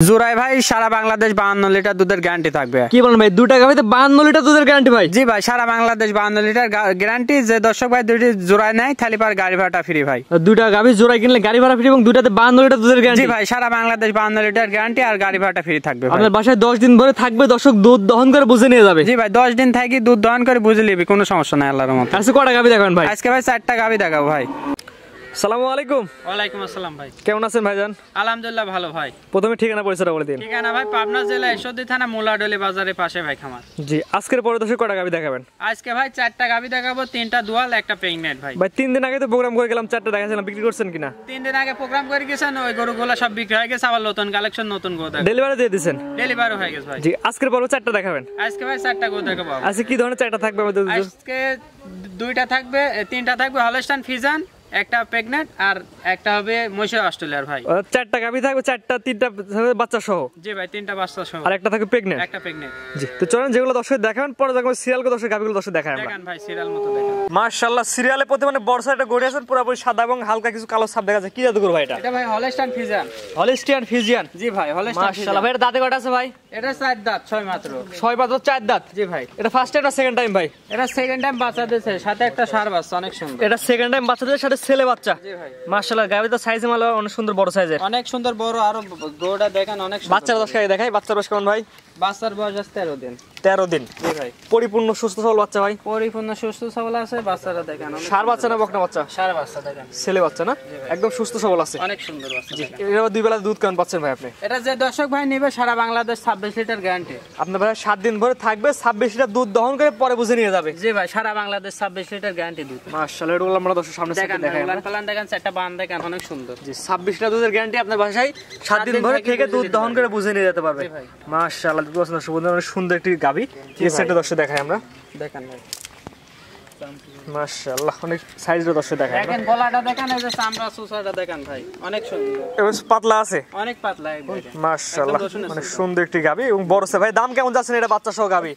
জোড়ায় ভাই সারা বাংলাদেশ 52 লিটার দুধের গ্যারান্টি থাকবে। কি বলেন ভাই, দুটা গাভিতে 52 লিটার দুধের গ্যারান্টি ভাই? জি ভাই, সারা বাংলাদেশ 52 লিটার গ্যারান্টি। যে দর্শক ভাই দুইটি জোড়ায় নেয় তাহলে পার গাড়ি ভাড়াটা ফ্রি ভাই। দুটা গাভি জোড়ায় কিনলে গাড়ি ভাড়া ফ্রি এবং দুটাতে 52 লিটার দুধের গ্যারান্টি। জি ভাই, সারা বাংলাদেশ 52 লিটার গ্যারান্টি আর গাড়ি ভাড়াটা ফ্রি থাকবে। আপনার বাসায় 10 দিন ধরে থাকবে, দর্শক দুধ দহন করে বুঝে নিয়ে যাবে। জি ভাই, 10 দিন থাকি দুধ দহন করে বুঝে নিবি, কোনো সমস্যা নাই আল্লাহর রহমতে। আজকে কয়টা গাভি দেখাবেন ভাই? আজকে ভাই 4টা গাভি দেখাবো ভাই। আসসালামু আলাইকুম। ওয়ালাইকুম আসসালাম ভাই, কেমন আছেন ভাইজান? আলহামদুলিল্লাহ ভালো ভাই। প্রথমে ঠিকানা পরিচয় বলে দিন। ঠিকানা ভাই পাবনা জেলা ঈশ্বরদী থানা মুলাডলি বাজারের পাশে ভাই খামার। জি, আজকের পরে দর্শক কয়টা গাভি দেখাবেন? আজকে ভাই 4টা গাভি দেখাবো, 3টা দুয়াল একটা প্রেগন্যান্ট ভাই। ভাই 3 দিন আগে তো প্রোগ্রাম করে গেলাম, 4টা দেখাছিলাম, বিক্রি করছেন কিনা? 3 দিন আগে প্রোগ্রাম করে গেছেন, ওই গরুগুলো সব বিক্রি হয়ে গেছে, আবার নতুন কালেকশন নতুন গরু দেখাবো। ডেলিভারি দিয়ে দিয়েছেন? ডেলিভারি হয়ে গেছে ভাই। জি, আজকের পরে 4টা দেখাবেন? আজকে ভাই 4টা গরু দেখাবো। আজকে কি ধরনের 4টা থাকবে আমাদের? আজকে 2টা থাকবে, 3টা থাকবে হলস্টাইন ফ্রিজিয়ান, একটা প্রেগন্যান্ট আর একটা হবে মহিষের অস্ট্রেলিয়ার ভাই। 4টা গাভি থাকবে, 3টা বাচ্চা সহ? জি ভাই, 3টা বাচ্চা সহ আর একটা থাকবে প্রেগন্যান্ট? একটা প্রেগন্যান্ট। জি, তো চলেন যেগুলো দর্শক দেখাবেন, পরে দেখো সিরিয়াল করে দর্শক গাভিগুলো দর্শক দেখায় আমরা। দেখেন ভাই সিরিয়াল মতো দেখেন। মাশাআল্লাহ, সিরিয়ালে প্রতি মানে বড় সাইজটা গড়ে আছেন, পুরোপুরি সাদা এবং হালকা কিছু কালো ছাপ দেখা যায়। কি জাতের গরু ভাই এটা? এটা ভাই হলস্টাইন ফ্রিজিয়ান। Holstein Friesian? জি ভাই, হলস্টাইন মাশাআল্লাহ ভাই, এর দাঁতে কয়টা আছে ভাই? এটা 4 দাঁত, 6 মাত্র। 6 পাঁচ 4 দাঁত? জি ভাই। এটা ফার্স্ট টাইম না সেকেন্ড টাইম ভাই? এটা সেকেন্ড টাইম বাচ্চা দিয়েছে, সাথে একটা ষাঁড় বাচ্চা, অনেক সুন্দর। এটা সেকেন্ড টাইম বাচ্চাদের সাথে ছেলে বাচ্চা? জি ভাই। মাশাআল্লাহ, গাভিটা সাইজ মাল অনেক সুন্দর, বড় সাইজের, অনেক সুন্দর বড়। আর গরুটা দেখেন অনেক সুন্দর। বাচ্চার দশ গায়ে দেখাই। বাচ্চার বয়স কেমন ভাই? বাচ্চার বয়স 13 দিন। 13 দিন? জি ভাই। পরিপূর্ণ সুস্থ সবল বাচ্চা ভাই? পরিপূর্ণ সুস্থ সবল আছে। বাচ্চাটা দেখেন ষাঁড় বাচ্চা না বকনা বাচ্চা? ষাঁড় বাচ্চা দেখেন, ছেলে বাচ্চা না? একদম সুস্থ সবল আছে, অনেক সুন্দর বাচ্চা। এর দুই বেলা দুধ কেমন পাচ্ছেন ভাই আপনি? এটা যে দর্শক ভাই নেবে সারা বাংলাদেশ 26 লিটার গ্যারান্টি। আপনার ভাই 7 দিন ভরে থাকবে, 26 লিটার দুধ দহন করে পরে বুঝে নিয়ে যাবে। জি ভাই, সারা বাংলাদেশ 26 লিটার গ্যারান্টি দুধ। মাশাআল্লাহ, এগুলো আমরা দর্শক সামনে দেখেন, দেখাই। উলান পালান দেখেন, 4টা বান দেখেন, অনেক সুন্দর। জি, 26 লিটার দুধের গ্যারান্টি আপনার বাসায় 7 দিন ভরে থেকে দুধ দহন করে বুঝে নিয়ে যেতে পারবে। মাশাআল্লাহ, অনেক সুন্দর একটি গাভী। এই সেটটা দর্শক দেখাই আমরা। দেখেন ভাই, মাশাআল্লাহ, অনেক সাইজের দর্শক দেখাই। দেখেন গলাটা দেখেন, এই যে চামড়া সুসাটা দেখেন ভাই, অনেক সুন্দর। এবার পাতলা আছে, অনেক পাতলা একদম। মাশাআল্লাহ, অনেক সুন্দর একটি গাভী এবং বড় আছে ভাই। দাম কেমন যাচ্ছে এটা বাচ্চা সহ গাভী?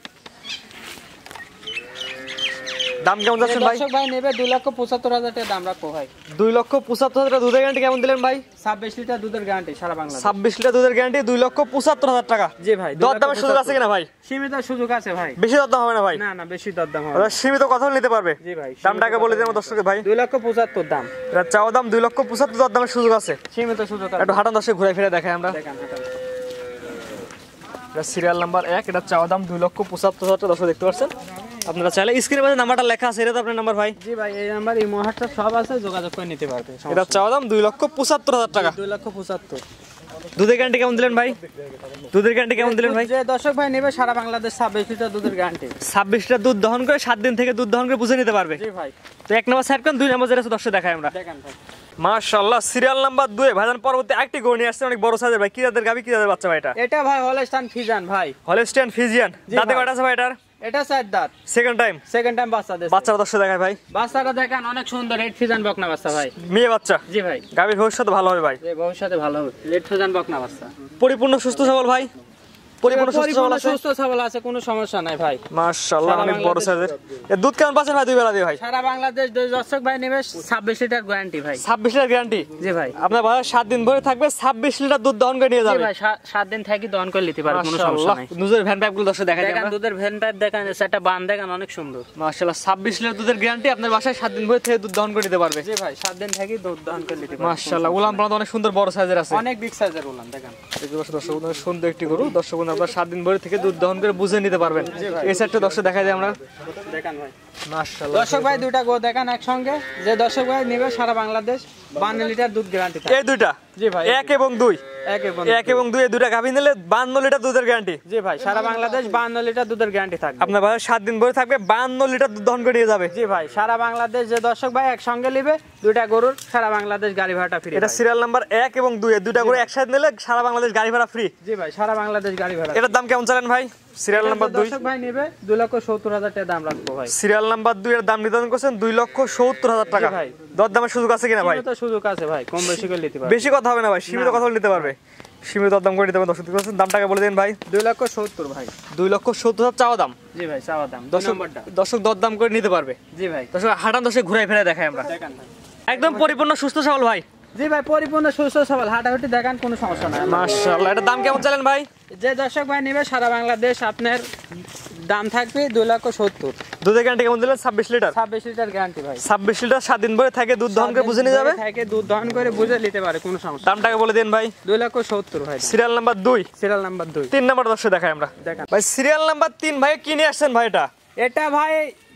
দাম কেমন যাচ্ছে ভাই? দর্শক ভাই নেবে 2,75,000 টাকা দাম রাখবো ভাই। 2,75,000 টাকা দুধের গ্যারান্টি কেমন দিলেন ভাই? 26 লিটার দুধের গ্যারান্টি সারা বাংলা। 26 লিটার দুধের গ্যারান্টি 2,75,000 টাকা। জি ভাই। দরদামের সুযোগ আছে কিনা ভাই? সীমিত সুযোগ আছে ভাই। বেশি দরদাম হবে না ভাই? না না, বেশি দরদাম হবে। সীমিত কথা নিতে পারবে? জি ভাই। দামটাকে বলে দেন দর্শককে ভাই। 2,75,000 দাম। এটা চাওয়া দাম 2,75,000, দরদামের সুযোগ আছে, সীমিত সুযোগ আছে। একটু হাঁটান দর্শক, ঘুরে ফিরে দেখাই আমরা। দেখেন হাঁটান। এটা সিরিয়াল নাম্বার 1, এটা চাওয়া দাম 2,75,000 টাকা। দর্শক দেখতে পাচ্ছেন, আপনারা চাইলে স্ক্রিনের মধ্যে নাম্বারটা লেখা আছে, এটা তো আপনার নাম্বার ভাই? জি ভাই, এই নাম্বার এই মহাটটা সব আছে, যোগাযোগ করে নিতে পারবে। এটা চাওয়া দাম 2,75,000 টাকা। 2,75,000। দুধের গ্যারান্টি কেমন দিলেন ভাই? দুধের গ্যারান্টি কেমন দিলেন ভাই? যে দর্শক ভাই নেবে সারা বাংলাদেশ 26 লিটার দুধের গ্যারান্টি। 26 লিটার দুধ দহন করে 7 দিন থেকে দুধ দহন করে বুঝে নিতে পারবে। জি ভাই। তো 1 নম্বর সাইড কোন, 2 নম্বর যেটা আছে দর্শক দেখাই আমরা। দেখেন ভাই, মাশাআল্লাহ, সিরিয়াল নাম্বার 2 ভাইজান পরবর্তী একটি গরু নিয়ে আসছে, অনেক বড় সাইজের ভাই। কি জাতের গাভী, কি জাতের বাচ্চা ভাই এটা? এটা ভাই হলস্টাইন ফ্রিজিয়ান ভাই। Holstein Friesian? দাঁতে কয়টা আছে ভাই এটার? এটা 4 দাঁত, সেকেন্ড টাইম? সেকেন্ড টাইম বাচ্চা দিয়েছে। বাচ্চা দর্শক দেখাই ভাই। বাচ্চাটা দেখেন অনেক সুন্দর, রেড ফ্রিজিয়ান বকনা বাচ্চা ভাই। মেয়ে বাচ্চা? জি ভাই। গাভীর ভবিষ্যৎ ভালো হবে ভাই? এই ভবিষ্যতে ভালো হবে। রেড ফ্রিজিয়ান বকনা বাচ্চা, পরিপূর্ণ সুস্থ সবল ভাই? পরিপূর্ণ সুস্থ সবল আছে? সুস্থ সবল আছে, কোনো সমস্যা নাই ভাই। মাশাআল্লাহ, অনেক বড় সাইজের। এর দুধ কেমন পাচ্ছেন ভাই দুই বেলা দিয়ে ভাই? সারা বাংলাদেশ দর্শক ভাই নেবে 26 লিটার গ্যারান্টি ভাই। 26 লিটার গ্যারান্টি? জি ভাই। আপনার ভাই 7 দিন ভরে থাকবে, 26 লিটার দুধ দহন করে নিয়ে জি যাবে। ভাই, 7 দিন থাকি দহন করে নিতে পারবে, কোনো সমস্যা নাই। দুধের ভ্যান পাইপগুলো দর্শক দেখাই দেখেন, আমরা। দুধের ভ্যান পাইপ দেখেন, সেটা বান দেখেন, অনেক সুন্দর। মাশাআল্লাহ, 26 লিটার দুধের গ্যারান্টি, আপনার বাসায় 7 দিন ভরে থেকে দুধ দহন করে নিতে পারবে। জি ভাই, 7 দিন থাকি দুধ দহন করে নিতে পারবে। মাশাআল্লাহ, উলান পালান অনেক সুন্দর বড় সাইজের আছে, অনেক বিগ সাইজের উলান দেখেন। দর্শক অনেক সুন্দর একটি গরু। দর্শক আপনারা 7 দিন ভরে থেকে দুধ দহন করে বুঝে নিতে পারবেন। এই সাইডটা দর্শক দেখাই দিই আমরা। দেখেন ভাই, মাশাআল্লাহ, দর্শক ভাই দুইটা গো দেখেন একসঙ্গে। যে দর্শক ভাই নেবে সারা বাংলাদেশ 52 লিটার দুধ গ্যারান্টি থাকে। এই দুইটা? জি ভাই। 1 এবং 2? 1 এবং 2 এই দুইটা গাভী নিলে 52 লিটার দুধের গ্যারান্টি? জি ভাই, সারা বাংলাদেশ 52 লিটার দুধের গ্যারান্টি থাকবে। আপনার বাসায় 7 দিন ভরে থাকবে, 52 লিটার দুধ দহন করে নিয়ে যাবে। জি ভাই, সারা বাংলাদেশ যে দর্শক ভাই একসঙ্গে নেবে দুইটা গরুর, সারা বাংলাদেশ গাড়ি ভাড়াটা ফ্রি। এটা সিরিয়াল নাম্বার 1 এবং 2 এই দুইটা গরু একসাথে নিলে সারা বাংলাদেশ গাড়ি ভাড়া ফ্রি? জি ভাই, সারা বাংলাদেশ গাড়ি ভাড়া। এটার দাম কেমন চালেন ভাই? সিরিয়াল নাম্বার 2 দর্শক ভাই নেবে 2,70,000 টাকা দাম রাখবো ভাই। সিরিয়াল নাম্বার 2 এর দাম নির্ধারণ করছেন 2,70,000 টাকা। ভাই। দরদামের সুযোগ আছে কিনা ভাই? সীমিত সুযোগ আছে ভাই, কম বেশি করে নিতে পারবে। বেশি কথা হবে না ভাই, সীমিত কথা বলে নিতে পারবে। সীমিত দরদাম করে নিতে পারবেন। দর্শক দেখতে দামটাকে বলে দেন ভাই। 2,70,000 ভাই। 2,70,000 চাওয়া দাম? জি ভাই, চাওয়া দাম। দর্শক দরদাম করে নিতে পারবে। জি ভাই। দর্শক হাঁটান দর্শক ঘুরাই ফেরাই দেখাই আমরা। দেখেন ভাই, একদম পরিপূর্ণ সুস্থ সবল ভাই। জি ভাই পরিপূর্ণ সুস্থ সবল, হাঁটাহুটি দেখান, কোনো সমস্যা নাই। মাশাআল্লাহ, এটা দাম কেমন চাইলেন ভাই? যে দর্শক ভাই নেবে সারা বাংলাদেশ আপনার দাম থাকবে 2,70,000। দুধের গ্যারান্টি কেমন দিলেন? 26 লিটার। 26 লিটার গ্যারান্টি ভাই। 26 লিটার 7 দিন ভরে থাকে দুধ দহন করে বুঝে নিয়ে যাবে। থাকে দুধ দহন করে বুঝে নিতে পারে, কোনো সমস্যা। দামটাকে বলে দিন ভাই। 2,70,000 ভাই। Serial number 2। Serial number 2। 3 number দর্শক দেখাই আমরা। দেখান ভাই সিরিয়াল নাম্বার 3 ভাই কি নিয়ে আসছেন ভাই? এটা ভাই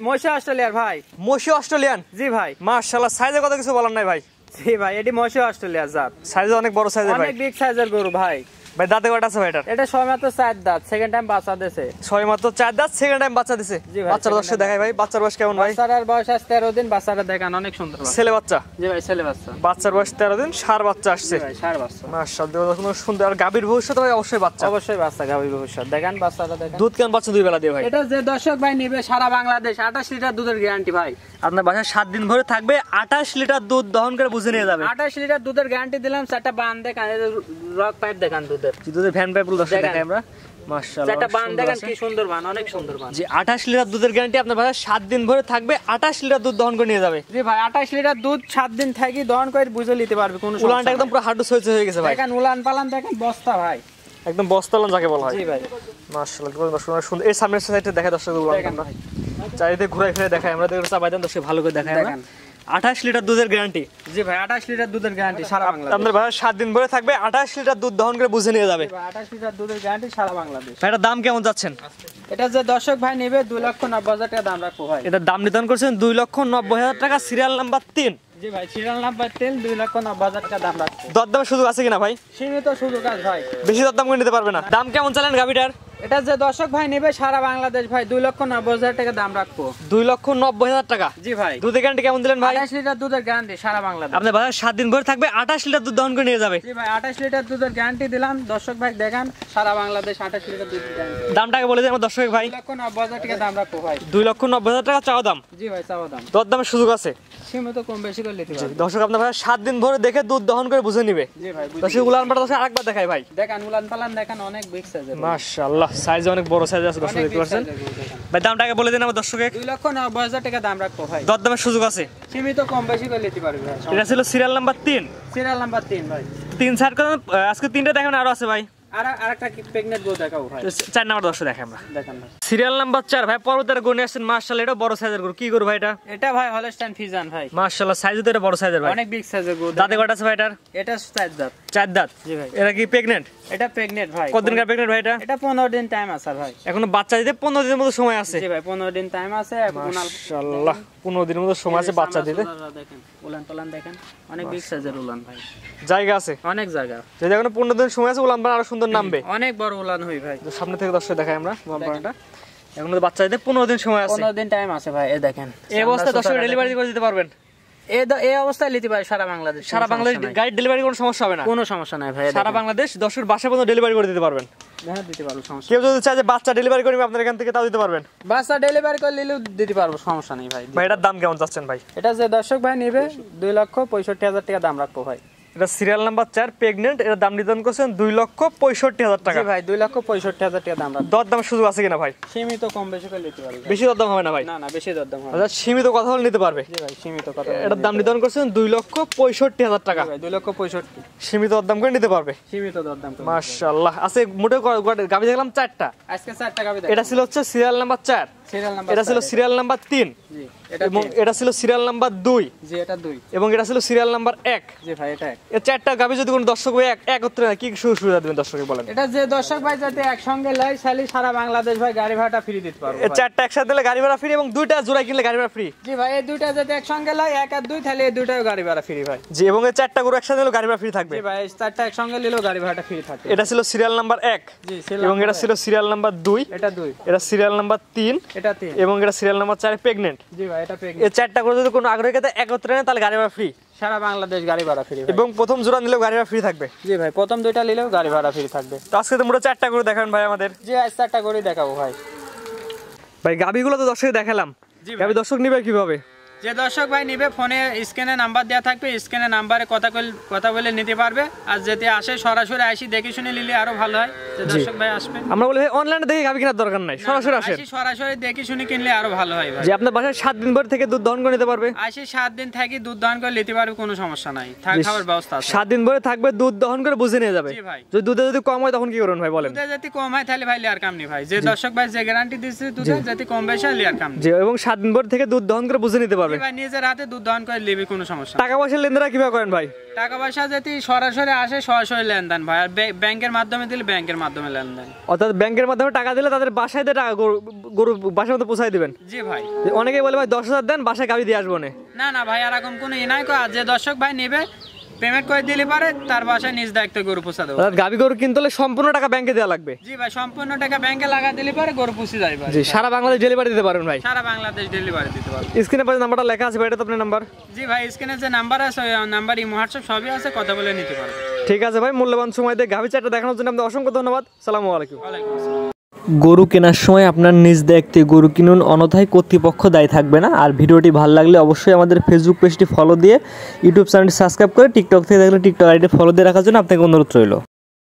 মশা অস্ট্রেলিয়ার ভাই। মশি অস্ট্রেলিয়ান। জি ভাই। মাশাআল্লাহ, সাইজে কথা কিছু বলার নাই ভাই। জি ভাই, এটি মশা অস্ট্রেলিয়ার জাত। সাইজে অনেক বড় সাইজের ভাই। অনেক বিগ সাইজের গরু ভাই। ভাই দাঁতে কয়টা আছে ভাই এটার? এটা ছয় মাত্র 4 দাঁত, সেকেন্ড টাইম বাচ্চা দিয়েছে। 6 মাত্র 4 দাঁত, সেকেন্ড টাইম বাচ্চা দিছে। জি ভাই, বাচ্চার দর্শক দেখাই ভাই। বাচ্চার বয়স কেমন ভাই? বাচ্চার বয়স আজ 13 দিন। বাচ্চাটা দেখান, অনেক সুন্দর বাচ্চা। ছেলে বাচ্চা? জি ভাই, ছেলে বাচ্চা। বাচ্চার বয়স 13 দিন, ষাঁড় বাচ্চা আসছে। জি ভাই, ষাঁড় বাচ্চা। মাশাআল্লাহ, খুব সুন্দর। আর গাভীর ভবিষ্যৎ ভাই অবশ্যই বাচ্চা। অবশ্যই বাচ্চা, গাভীর ভবিষ্যৎ। দেখান বাচ্চাটা দেখান। দুধ কেমন বাচ্চা দুই বেলা দিয়ে ভাই? এটা যে দর্শক ভাই নেবে সারা বাংলাদেশ 28 লিটার দুধের গ্যারান্টি ভাই। আপনার বাসায় 7 দিন ভরে থাকবে, 28 লিটার দুধ দহন করে বুঝে নিয়ে যাবে। 28 লিটার দুধের গ্যারান্টি দিলাম। চারটা বান দেখান, এই যে রক পাইপ দেখান দুধের। দুধের ভ্যান পাইপগুলো দর্শক দেখান। দেখাই আমরা। মাশাআল্লাহ, চারটা বান সুন্দর দেখান, আছে। কি সুন্দর বান, অনেক সুন্দর বান। জি 28 লিটার দুধের গ্যারান্টি আপনার বাসায় 7 দিন ভরে থাকবে, 28 লিটার দুধ দহন করে নিয়ে যাবে। জি ভাই, 28 লিটার দুধ 7 দিন থাকি দহন করে বুঝে নিতে পারবে, কোনো সমস্যা উলানটা একদম পুরো হাড্ডু সইছে হয়ে গেছে ভাই। দেখেন উলান পালান দেখেন, বস্তা ভাই, একদম বস্তালন যাকে বলা হয়। জি ভাই। মাশাআল্লাহ, দর্শক সুন্দর। এই সামনের সাইডে দেখা দর্শক দেখেন আমরা ভাই। চারিদিকে ঘুরে ফিরে দেখাই আমরা। দেখো চাবাইদান দর্শক ভালো করে দেখাই আমরা। দেখেন। 28 লিটার দুধের গ্যারান্টি। জি ভাই, 28 লিটার দুধের গ্যারান্টি সারা বাংলাদেশ। আপনার বাসায় 7 দিন ভরে থাকবে, 28 লিটার দুধ দহন করে বুঝে নিয়ে যাবে। 28 লিটার দুধের গ্যারান্টি সারা বাংলাদেশ। ভাই এটার দাম কেমন যাচ্ছেন? এটা যে দর্শক ভাই নেবে 2,90,000 টাকা দাম রাখবো ভাই। এটার দাম নির্ধারণ করছেন 2,90,000 টাকা। Serial number 3। জি ভাই, সিরিয়াল নাম্বার 3, 2,90,000 টাকা দাম রাখবো। দরদামের সুযোগ আছে কিনা ভাই? সীমিত সুযোগ আছে ভাই। বেশি দরদাম করে নিতে পারবে না। দাম কেমন চালেন গাবিটার? এটা যে দর্শক ভাই নেবে সারা বাংলাদেশ ভাই 2,90,000 টাকা দাম রাখবো। 2,90,000 টাকা। জি ভাই। দুধের গ্যারান্টি কেমন দিলেন ভাই? 28 লিটার দুধের গ্যারান্টি সারা বাংলাদেশ। আপনার বাসায় 7 দিন ভরে থাকবে, 28 লিটার দুধ দহন করে নিয়ে যাবে। জি ভাই, 28 লিটার দুধের গ্যারান্টি দিলাম। দর্শক ভাই দেখান, সারা বাংলাদেশ 28 লিটার দুধের গ্যারান্টি। দামটাকে বলে দেন আমার দর্শক ভাই। 2,90,000 টাকা দাম রাখবো ভাই। 2,90,000 টাকা চাওয়া দাম। জি ভাই, চাওয়া দাম। দরদামের সুযোগ আছে। সীমিত কম বেশি করে নিতে পারবে। দর্শক আপনার ভাই 7 দিন ভরে দেখে দুধ দহন করে বুঝে নিবে। জি ভাই, দর্শক উলানপাটা দর্শক আরেকবার দেখাই ভাই। দেখান উলান পালান দেখান, অনেক বিগ সাইজের। মাশাআল্লাহ, সাইজ অনেক বড় সাইজ আছে দর্শক দেখতে পাচ্ছেন ভাই। দামটাকে বলে দেন আমার দর্শকে। 2,90,000 টাকা দাম রাখবো ভাই। দরদামের সুযোগ আছে। সীমিত কম বেশি করে নিতে পারবে ভাই। এটা ছিল সিরিয়াল নাম্বার 3। সিরিয়াল নাম্বার 3 ভাই। 3 সাইড করেন। আজকে 3টা দেখেন, আরো আছে ভাই। আরেকটা কি প্রেগনেন্ট গো দেখাবো ভাই। 4 নাম্বার দর্শক দেখাই আমরা। দেখান ভাই। সিরিয়াল নাম্বার 4 ভাই। পর্বতের গরু নিয়ে আসছেন। মাশাআল্লাহ, এটা বড় সাইজের গরু। কি গরু ভাই এটা? এটা ভাই হলস্টাইন ফিজিয়ান ভাই। মাশাআল্লাহ, সাইজও তো এটা বড় সাইজের ভাই। অনেক বিগ সাইজের গো। দাঁতে কয়টা আছে ভাই এটার? এটা 4 দাঁত। 4 দাঁত। জি ভাই। এটা কি প্রেগন্যান্ট? এটা প্রেগনেন্ট ভাই। কতদিনকার প্রেগন্যান্ট ভাই এটা? এটা 15 দিন টাইম আছে ভাই। এখনো বাচ্চা দিতে 15 দিনের মতো সময় আছে। জি ভাই, 15 দিন টাইম আছে। মাশাআল্লাহ, 15 দিনের মতো সময় আছে বাচ্চা দিতে। দেখেন উলান পালান দেখেন, অনেক বিগ সাইজের উলান ভাই। জায়গা আছে, অনেক জায়গা। যদি এখনো 15 দিন সময় আছে, উলান আরো সুন্দর নামবে। অনেক বড় উলান হই ভাই। সামনে থেকে দর্শক দেখাই আমরা বাম্পারটা। এখনো বাচ্চা দিতে 15 দিন সময় আছে। 15 দিন টাইম আছে ভাই। এই দেখেন, এই অবস্থায় দর্শক ডেলিভারি করে দিতে পারবেন। এই অবস্থায় নিতে পারে সারা বাংলাদেশ। সারা বাংলাদেশ গাইড ডেলিভারি কোনো সমস্যা হবে না। কোনো সমস্যা নাই ভাই। সারা বাংলাদেশ দর্শকের বাসা পর্যন্ত ডেলিভারি করে দিতে পারবেন। হ্যাঁ, দিতে পারবো, সমস্যা। কেউ যদি চায় যে বাচ্চা ডেলিভারি করবে আপনার এখান থেকে, তাও দিতে পারবেন। বাচ্চা ডেলিভারি করে নিলেও দিতে পারবো, সমস্যা নেই ভাই। ভাই এটার দাম কেমন চাচ্ছেন ভাই? এটা যে দর্শক ভাই নেবে 2,65,000 টাকা দাম রাখবো ভাই। এটা সিরিয়াল নাম্বার 4 প্রেগন্যান্ট। এর দাম নির্ধারণ করছেন 2,65,000 টাকা। জি ভাই, 2,65,000 টাকা দাম রাখবো। দরদামের সুযোগ আছে কিনা ভাই? সীমিত কম বেশি করে নিতে পারবে। বেশি দরদাম হবে না ভাই? না না, বেশি দরদাম হবে। আচ্ছা, সীমিত কথা হলে নিতে পারবে। জি ভাই, সীমিত কথা। এটার দাম নির্ধারণ করছেন 2,65,000 টাকা। ভাই 2,65,000 সীমিত দরদাম করে নিতে পারবে। সীমিত দরদাম করে। মাশাআল্লাহ, আছে মোটে গাবি দেখলাম 4টা। আজকে 4 টাকা বিদায়। এটা ছিল হচ্ছে সিরিয়াল নাম্বার 4। Serial number. এটা ছিল সিরিয়াল নাম্বার 3। জি, এটা এবং এটা ছিল সিরিয়াল নাম্বার 2। জি, এটা 2। এবং এটা ছিল সিরিয়াল নাম্বার 1। জি ভাই, এটা 1। এই 4টা গাবি যদি কোনো দর্শক ভাই একত্রে নেয়, কি সুবিধা দিবেন দর্শককে বলেন? এটা যে দর্শক ভাই যাতে একসঙ্গে লয়, খালি সারা বাংলাদেশ ভাই গাড়ি ভাড়াটা ফ্রি দিতে পারবো। এই 4টা একসাথে দিলে গাড়ি ভাড়া ফ্রি, এবং 2টা জোড়া কিনলে গাড়ি ভাড়া ফ্রি। জি ভাই, এই দুইটা যাতে একসঙ্গে লয়, 1 আর 2, তাহলে এই দুইটাও গাড়ি ভাড়া ফ্রি ভাই। জি, এবং এই 4টা গরু একসাথে নিলে গাড়ি ভাড়া ফ্রি থাকবে। জি ভাই, এই 4টা একসঙ্গে নিলেও গাড়ি ভাড়াটা ফ্রি থাকে। এটা ছিল সিরিয়াল নাম্বার 1। জি, এবং এটা ছিল সিরিয়াল নাম্বার 2। এটা 2। এটা সিরিয়াল নাম্বার 3। এটা 3। এবং এটা সিরিয়াল নাম্বার 4 প্রেগন্যান্ট। জি ভাই, এটা এই প্রেগনেন্ট। 4টা গরু যদি কোনো আগ্রহী কেউ একত্রে নেয়, তাহলে গাড়ি ভাড়া ফ্রি। সারা বাংলাদেশ গাড়ি ভাড়া ফ্রি ভাই। এবং প্রথম জোড়া নিলেও গাড়ি ভাড়া ফ্রি থাকবে। জি ভাই, প্রথম দুইটা নিলেও গাড়ি ভাড়া ফ্রি থাকবে। তো আজকে তো মোট 4টা গরু দেখাবেন ভাই আমাদের। জি, আজ 4টা করে দেখাবো ভাই। ভাই গাবিগুলো তো দর্শক দেখালাম, জি ভাই। গাবি দর্শক নিবে কিভাবে? যে দর্শক ভাই নিবে ফোনে স্ক্রিনে নাম্বার দেওয়া থাকবে, স্ক্রিনে নাম্বারে কথা বলে নিতে পারবে। আর যেতে আসে সরাসরি আসি দেখে শুনে নিলে আরো ভালো হয়। যে দর্শক ভাই আসবে, আমরা বলি ভাই অনলাইনে দেখে গাভী কেনার দরকার নাই, সরাসরি আসেন। সরাসরি দেখে শুনে কিনলে আরো ভালো হয় ভাই। যে আপনার বাসায় 7 দিন পরে থেকে দুধ দহন করে নিতে পারবে। আসি 7 দিন থাকি দুধ দহন করে নিতে পারবে, কোনো সমস্যা নাই, খাওয়ার ব্যবস্থা আছে। 7 দিন পরে থাকবে, দুধ দহন করে বুঝে নিয়ে যাবে। জি ভাই। যদি দুধে যদি কম হয় তখন কি করবেন ভাই বলেন? দুধে যদি কম হয় তাহলে ভাই লিয়ার কাম নেই ভাই। যে দর্শক ভাই যে গ্যারান্টি দিচ্ছে দুধে যদি কম বেশি হয় লিয়ার কাম নেই। জি, এবং 7 দিন পরে থেকে দুধ দহন করে বুঝে নিতে পারবে। জি ভাই, নিজের হাতে দুধ দহন করে নিবে, কোনো সমস্যা। টাকা পয়সা লেনদেন কিভাবে করেন ভাই? টাকা পয়সা যদি সরাসরি আসে সরাসরি লেনদেন ভাই, আর ব্যাংকের মাধ্যমে দিলে ব্যাংকের মাধ্যমে লেনদেন। অর্থাৎ ব্যাংকের মাধ্যমে টাকা দিলে তাদের বাসায় দিয়ে টাকা গরু বাসার মধ্যে পৌঁছায় দিবেন। জি ভাই। অনেকেই বলে ভাই 10,000 দেন বাসায় গাভী দিয়ে আসবো না। না না ভাই, এরকম কোনো নাই। যে দর্শক ভাই নেবে পেমেন্ট করে দিলে পারে, তার বাসায় নিজ দায়িত্ব গরু পৌঁছা দেবো। গাভী গরু কিনতে হলে সম্পূর্ণ টাকা ব্যাংকে দেওয়া লাগবে। জি ভাই, সম্পূর্ণ টাকা ব্যাংকে লাগা দিলে পারে গরু পৌঁছে যাবে ভাই। জি, সারা বাংলাদেশ ডেলিভারি দিতে পারেন ভাই। সারা বাংলাদেশ ডেলিভারি দিতে পারবো। স্ক্রিনে পাশে নাম্বারটা লেখা আছে ভাই, এটা তো আপনার নাম্বার? জি ভাই, স্ক্রিনে যে নাম্বার আছে ওই নাম্বার ইমো হোয়াটসঅ্যাপ সবই আছে, কথা বলে নিতে পারবে। ঠিক আছে ভাই, মূল্যবান সময় দিয়ে গাভী চারটা দেখানোর জন্য আপনাদের অসংখ্য ধন্যবাদ। আসসালামু আলাইকুম। ওয়ালাইকুম আসসালাম। গরু কেনার সময় আপনার নিজ দায়িত্বে গরু কিনুন, অন্যথায় কর্তৃপক্ষ দায়ী থাকবে না। আর ভিডিওটি ভালো লাগলে অবশ্যই আমাদের ফেসবুক পেজটি ফলো দিয়ে ইউটিউব চ্যানেলটি সাবস্ক্রাইব করে, টিকটক থেকে দেখলে টিকটক আইডি ফলো দিয়ে রাখার জন্য আপনাকে অনুরোধ রইল।